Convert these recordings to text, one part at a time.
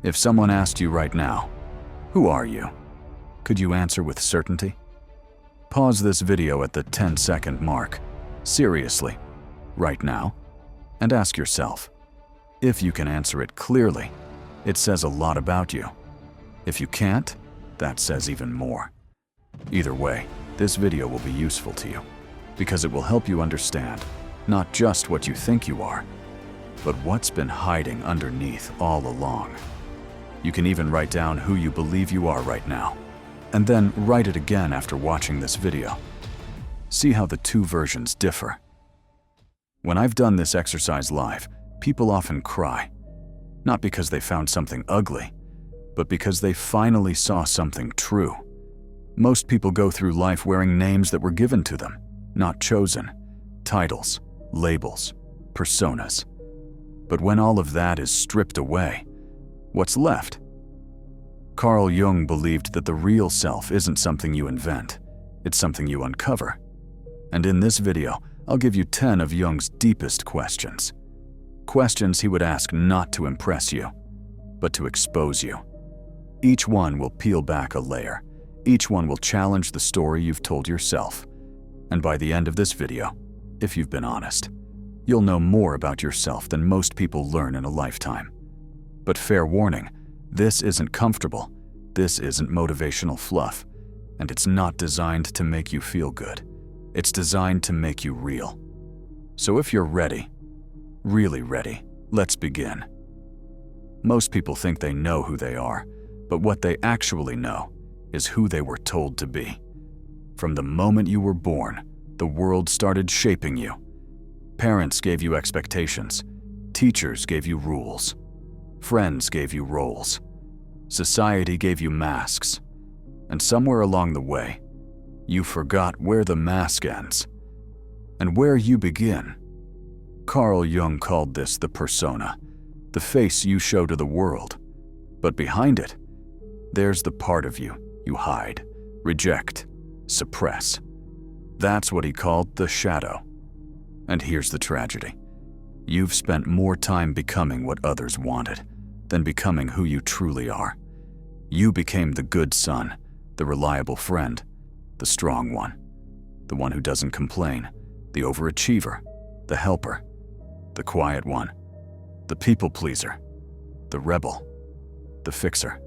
If someone asked you right now, "Who are you?" could you answer with certainty? Pause this video at the 10-second mark, seriously, right now, and ask yourself. If you can answer it clearly, it says a lot about you. If you can't, that says even more. Either way, this video will be useful to you, because it will help you understand not just what you think you are, but what's been hiding underneath all along. You can even write down who you believe you are right now, and then write it again after watching this video. See how the two versions differ. When I've done this exercise live, people often cry, not because they found something ugly, but because they finally saw something true. Most people go through life wearing names that were given to them, not chosen, titles, labels, personas. But when all of that is stripped away, what's left? Carl Jung believed that the real self isn't something you invent, it's something you uncover. And in this video, I'll give you 10 of Jung's deepest questions. Questions he would ask not to impress you, but to expose you. Each one will peel back a layer. Each one will challenge the story you've told yourself. And by the end of this video, if you've been honest, you'll know more about yourself than most people learn in a lifetime. But fair warning, this isn't comfortable, this isn't motivational fluff, and it's not designed to make you feel good. It's designed to make you real. So if you're ready, really ready, let's begin. Most people think they know who they are, but what they actually know is who they were told to be. From the moment you were born, the world started shaping you. Parents gave you expectations, teachers gave you rules, friends gave you roles, society gave you masks, and somewhere along the way, you forgot where the mask ends and where you begin. Carl Jung called this the persona, the face you show to the world. But behind it, there's the part of you you hide, reject, suppress. That's what he called the shadow. And here's the tragedy. You've spent more time becoming what others wanted than becoming who you truly are. You became the good son, the reliable friend, the strong one, the one who doesn't complain, the overachiever, the helper, the quiet one, the people pleaser, the rebel, the fixer.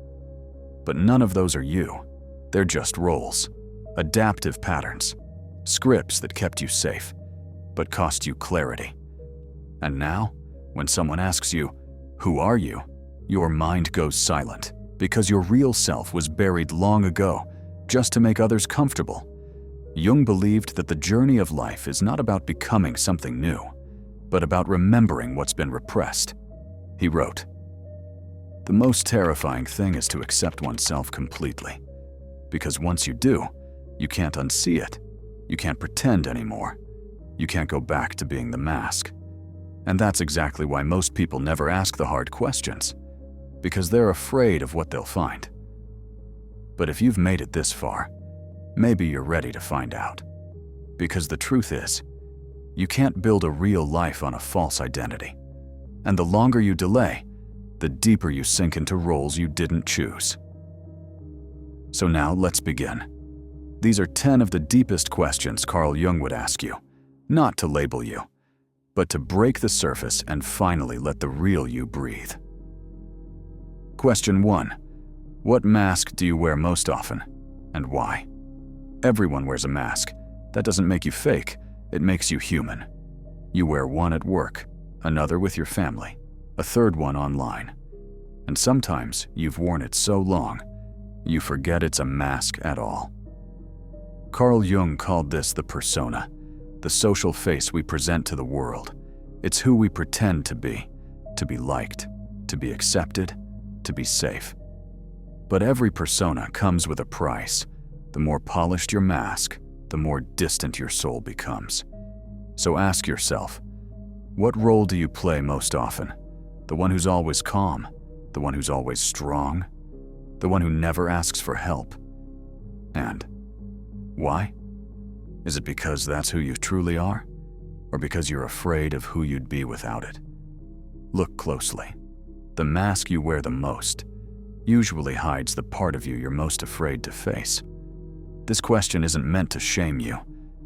But none of those are you. They're just roles, adaptive patterns, scripts that kept you safe, but cost you clarity. And now, when someone asks you, "Who are you?" your mind goes silent because your real self was buried long ago just to make others comfortable. Jung believed that the journey of life is not about becoming something new, but about remembering what's been repressed. He wrote, "The most terrifying thing is to accept oneself completely, because once you do, you can't unsee it. You can't pretend anymore. You can't go back to being the mask." And that's exactly why most people never ask the hard questions, because they're afraid of what they'll find. But if you've made it this far, maybe you're ready to find out. Because the truth is, you can't build a real life on a false identity. And the longer you delay, the deeper you sink into roles you didn't choose. So now let's begin. These are 10 of the deepest questions Carl Jung would ask you, not to label you, but to break the surface and finally let the real you breathe. Question 1. What mask do you wear most often, and why? Everyone wears a mask. That doesn't make you fake, it makes you human. You wear one at work, another with your family, a third one online. And sometimes you've worn it so long, you forget it's a mask at all. Carl Jung called this the persona, the social face we present to the world. It's who we pretend to be liked, to be accepted, to be safe. But every persona comes with a price. The more polished your mask, the more distant your soul becomes. So ask yourself, what role do you play most often? The one who's always calm? The one who's always strong? The one who never asks for help? And why? Is it because that's who you truly are? Or because you're afraid of who you'd be without it? Look closely. The mask you wear the most usually hides the part of you you're most afraid to face. This question isn't meant to shame you.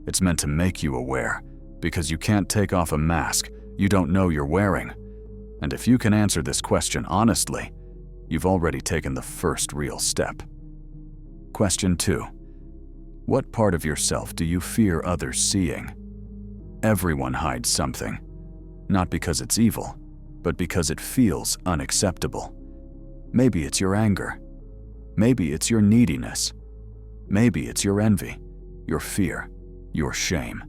It's meant to make you aware, because you can't take off a mask you don't know you're wearing. And if you can answer this question honestly, you've already taken the first real step. Question 2. What part of yourself do you fear others seeing? Everyone hides something, not because it's evil, but because it feels unacceptable. Maybe it's your anger. Maybe it's your neediness. Maybe it's your envy, your fear, your shame.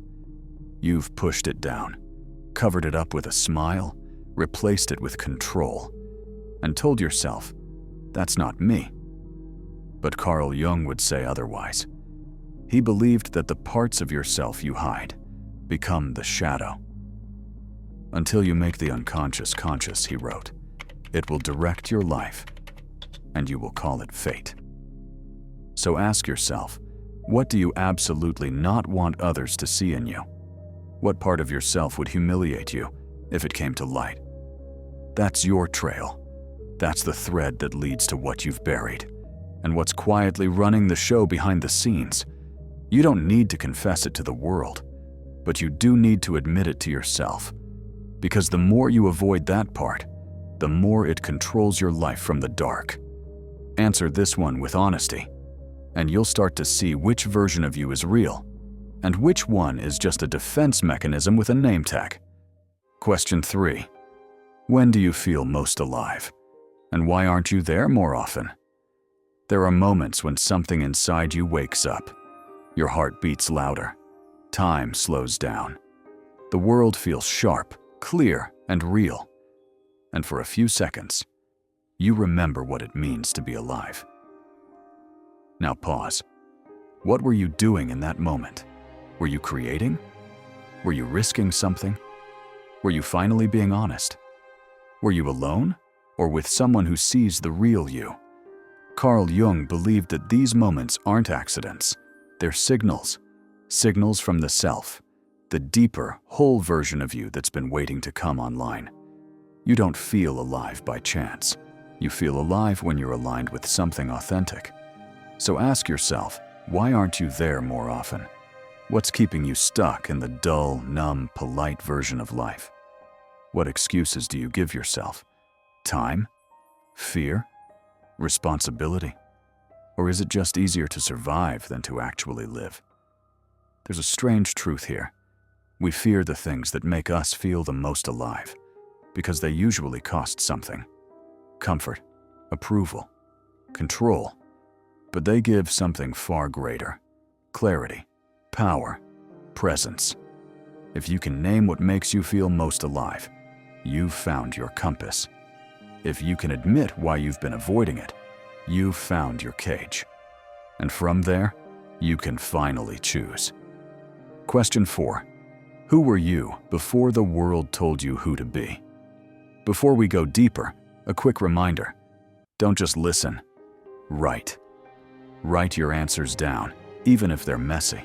You've pushed it down, covered it up with a smile, replaced it with control, and told yourself, that's not me. But Carl Jung would say otherwise. He believed that the parts of yourself you hide become the shadow. Until you make the unconscious conscious, he wrote, it will direct your life, and you will call it fate. So ask yourself, what do you absolutely not want others to see in you? What part of yourself would humiliate you if it came to light? That's your trail. That's the thread that leads to what you've buried, and what's quietly running the show behind the scenes. You don't need to confess it to the world, but you do need to admit it to yourself. Because the more you avoid that part, the more it controls your life from the dark. Answer this one with honesty, and you'll start to see which version of you is real, and which one is just a defense mechanism with a name tag. Question 3. When do you feel most alive? And why aren't you there more often? There are moments when something inside you wakes up. Your heart beats louder. Time slows down. The world feels sharp, clear, and real. And for a few seconds, you remember what it means to be alive. Now pause. What were you doing in that moment? Were you creating? Were you risking something? Were you finally being honest? Were you alone, or with someone who sees the real you? Carl Jung believed that these moments aren't accidents. They're signals. Signals from the self, the deeper, whole version of you that's been waiting to come online. You don't feel alive by chance. You feel alive when you're aligned with something authentic. So ask yourself, why aren't you there more often? What's keeping you stuck in the dull, numb, polite version of life? What excuses do you give yourself? Time? Fear? Responsibility? Or is it just easier to survive than to actually live? There's a strange truth here. We fear the things that make us feel the most alive, because they usually cost something. Comfort, approval, control. But they give something far greater: clarity, power, presence. If you can name what makes you feel most alive, you've found your compass. If you can admit why you've been avoiding it, you've found your cage. And from there, you can finally choose. Question 4. Who were you before the world told you who to be? Before we go deeper, a quick reminder. Don't just listen. Write. Write your answers down, even if they're messy.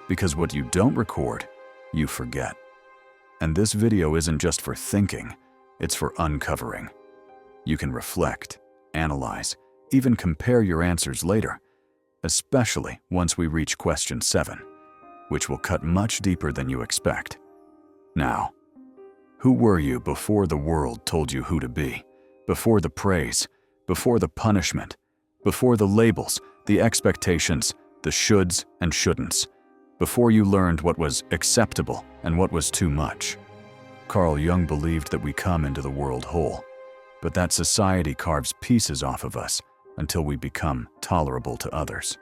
Because what you don't record, you forget. And this video isn't just for thinking, it's for uncovering. You can reflect, analyze, even compare your answers later, especially once we reach question 7, which will cut much deeper than you expect. Now, who were you before the world told you who to be? Before the praise, before the punishment, before the labels, the expectations, the shoulds and shouldn'ts, before you learned what was acceptable and what was too much? Carl Jung believed that we come into the world whole, but that society carves pieces off of us until we become tolerable to others.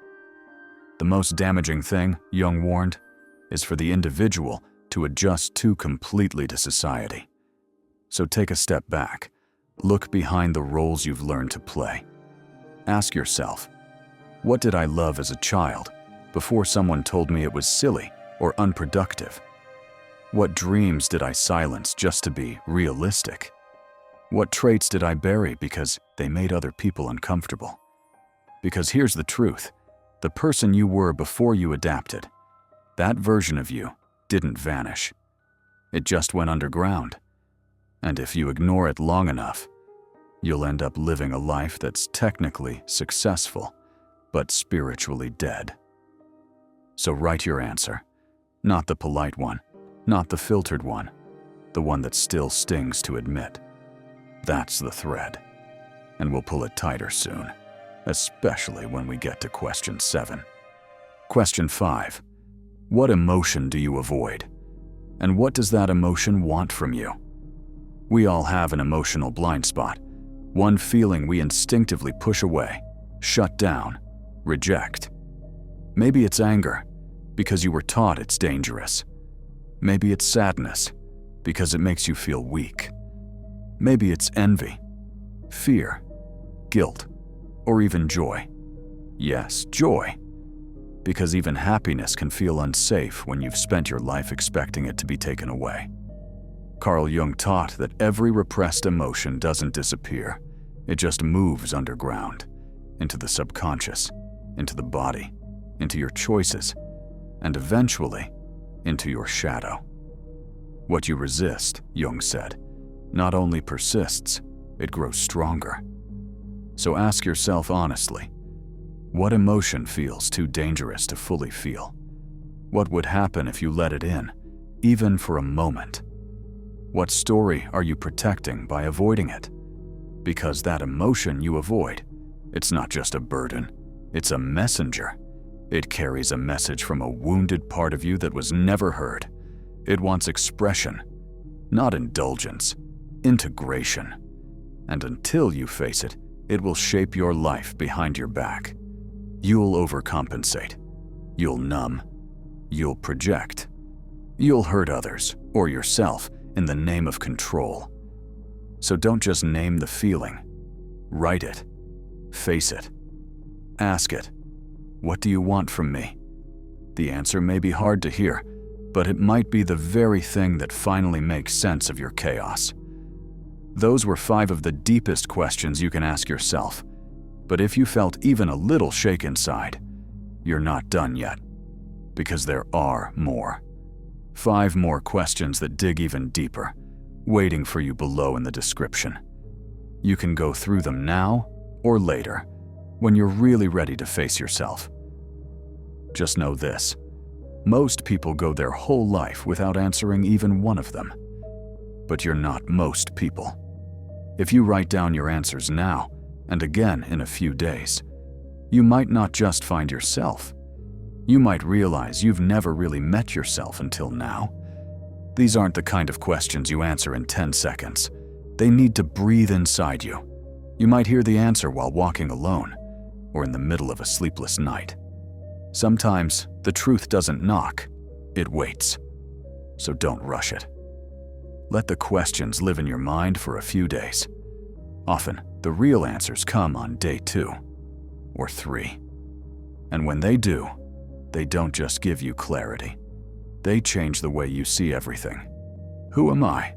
The most damaging thing, Jung warned, is for the individual to adjust too completely to society. So take a step back. Look behind the roles you've learned to play. Ask yourself, what did I love as a child before someone told me it was silly or unproductive? What dreams did I silence just to be realistic? What traits did I bury because they made other people uncomfortable? Because here's the truth. The person you were before you adapted, that version of you didn't vanish. It just went underground. And if you ignore it long enough, you'll end up living a life that's technically successful, but spiritually dead. So write your answer. Not the polite one, not the filtered one, the one that still stings to admit. That's the thread. And we'll pull it tighter soon, especially when we get to question 7. Question 5. What emotion do you avoid? And what does that emotion want from you? We all have an emotional blind spot, one feeling we instinctively push away, shut down, reject. Maybe it's anger, because you were taught it's dangerous. Maybe it's sadness, because it makes you feel weak. Maybe it's envy, fear, guilt, or even joy. Yes, joy. Because even happiness can feel unsafe when you've spent your life expecting it to be taken away. Carl Jung taught that every repressed emotion doesn't disappear. It just moves underground, into the subconscious, into the body, into your choices, and eventually, into your shadow. What you resist, Jung said, not only persists, it grows stronger. So ask yourself honestly, what emotion feels too dangerous to fully feel? What would happen if you let it in, even for a moment? What story are you protecting by avoiding it? Because that emotion you avoid, it's not just a burden, it's a messenger. It carries a message from a wounded part of you that was never heard. It wants expression, not indulgence, integration. And until you face it, it will shape your life behind your back. You'll overcompensate. You'll numb. You'll project. You'll hurt others or yourself in the name of control. So don't just name the feeling. Write it. Face it. Ask it, what do you want from me? The answer may be hard to hear, but it might be the very thing that finally makes sense of your chaos. Those were 5 of the deepest questions you can ask yourself. But if you felt even a little shake inside, you're not done yet. Because there are more. 5 more questions that dig even deeper, waiting for you below in the description. You can go through them now or later, when you're really ready to face yourself. Just know this, most people go their whole life without answering even one of them. But you're not most people. If you write down your answers now, and again in a few days, you might not just find yourself. You might realize you've never really met yourself until now. These aren't the kind of questions you answer in 10 seconds. They need to breathe inside you. You might hear the answer while walking alone, or in the middle of a sleepless night. Sometimes the truth doesn't knock, it waits. So don't rush it. Let the questions live in your mind for a few days. Often, the real answers come on day 2 or 3. And when they do, they don't just give you clarity. They change the way you see everything. Who am I?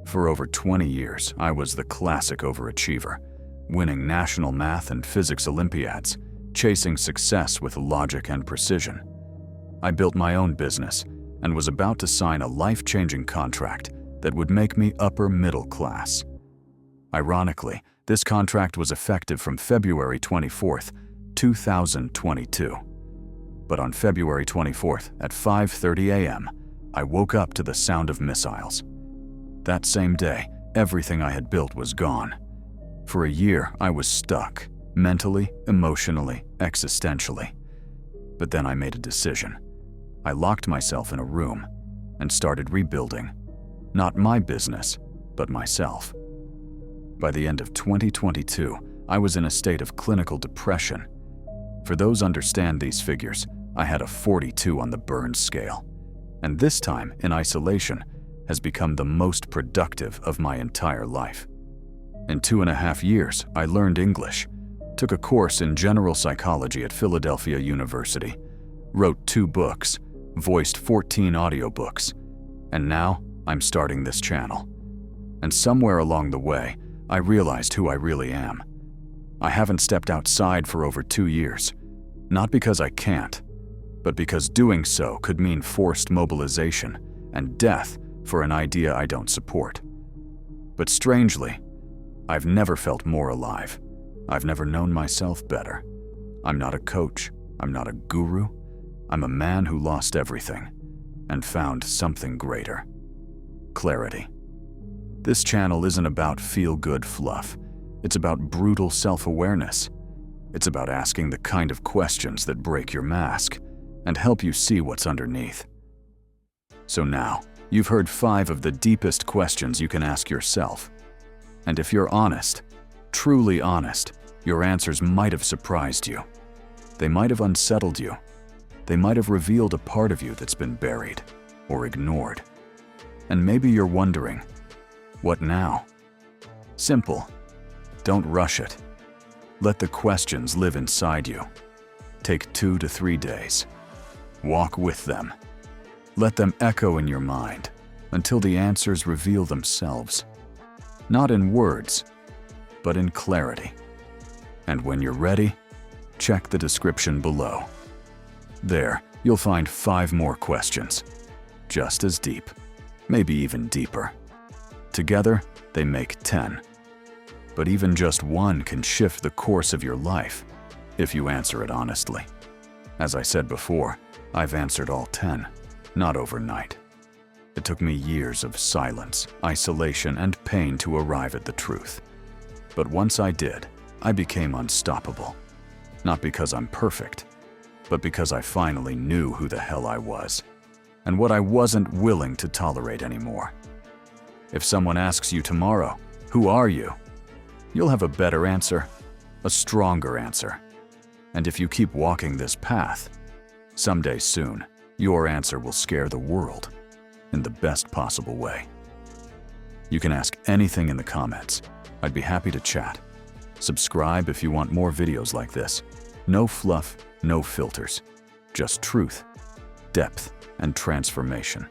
For over 20 years, I was the classic overachiever, winning national math and physics Olympiads, chasing success with logic and precision. I built my own business and was about to sign a life-changing contract that would make me upper middle class. Ironically, this contract was effective from February 24th, 2022. But on February 24th at 5:30 a.m., I woke up to the sound of missiles. That same day, everything I had built was gone. For a year, I was stuck, mentally, emotionally, existentially. But then I made a decision. I locked myself in a room and started rebuilding. Not my business, but myself. By the end of 2022, I was in a state of clinical depression. For those understand these figures, I had a 42 on the Burns scale, and this time in isolation has become the most productive of my entire life. In 2.5 years, I learned English, took a course in general psychology at Philadelphia University, wrote 2 books, voiced 14 audiobooks, and now I'm starting this channel. And somewhere along the way, I realized who I really am. I haven't stepped outside for over 2 years, not because I can't, but because doing so could mean forced mobilization and death for an idea I don't support. But strangely, I've never felt more alive. I've never known myself better. I'm not a coach. I'm not a guru. I'm a man who lost everything and found something greater. Clarity. This channel isn't about feel-good fluff. It's about brutal self-awareness. It's about asking the kind of questions that break your mask and help you see what's underneath. So now, you've heard 5 of the deepest questions you can ask yourself. And if you're honest, truly honest, your answers might have surprised you. They might have unsettled you. They might have revealed a part of you that's been buried or ignored. And maybe you're wondering, what now? Simple. Don't rush it. Let the questions live inside you. Take 2 to 3 days. Walk with them. Let them echo in your mind until the answers reveal themselves. Not in words, but in clarity. And when you're ready, check the description below. There, you'll find 5 more questions, just as deep, maybe even deeper. Together, they make 10. But even just one can shift the course of your life if you answer it honestly. As I said before, I've answered all 10, not overnight. It took me years of silence, isolation, and pain to arrive at the truth. But once I did, I became unstoppable. Not because I'm perfect, but because I finally knew who the hell I was and what I wasn't willing to tolerate anymore. If someone asks you tomorrow, "Who are you?" you'll have a better answer, a stronger answer. And if you keep walking this path, someday soon, your answer will scare the world in the best possible way. You can ask anything in the comments. I'd be happy to chat. Subscribe if you want more videos like this. No fluff, no filters. Just truth, depth, and transformation.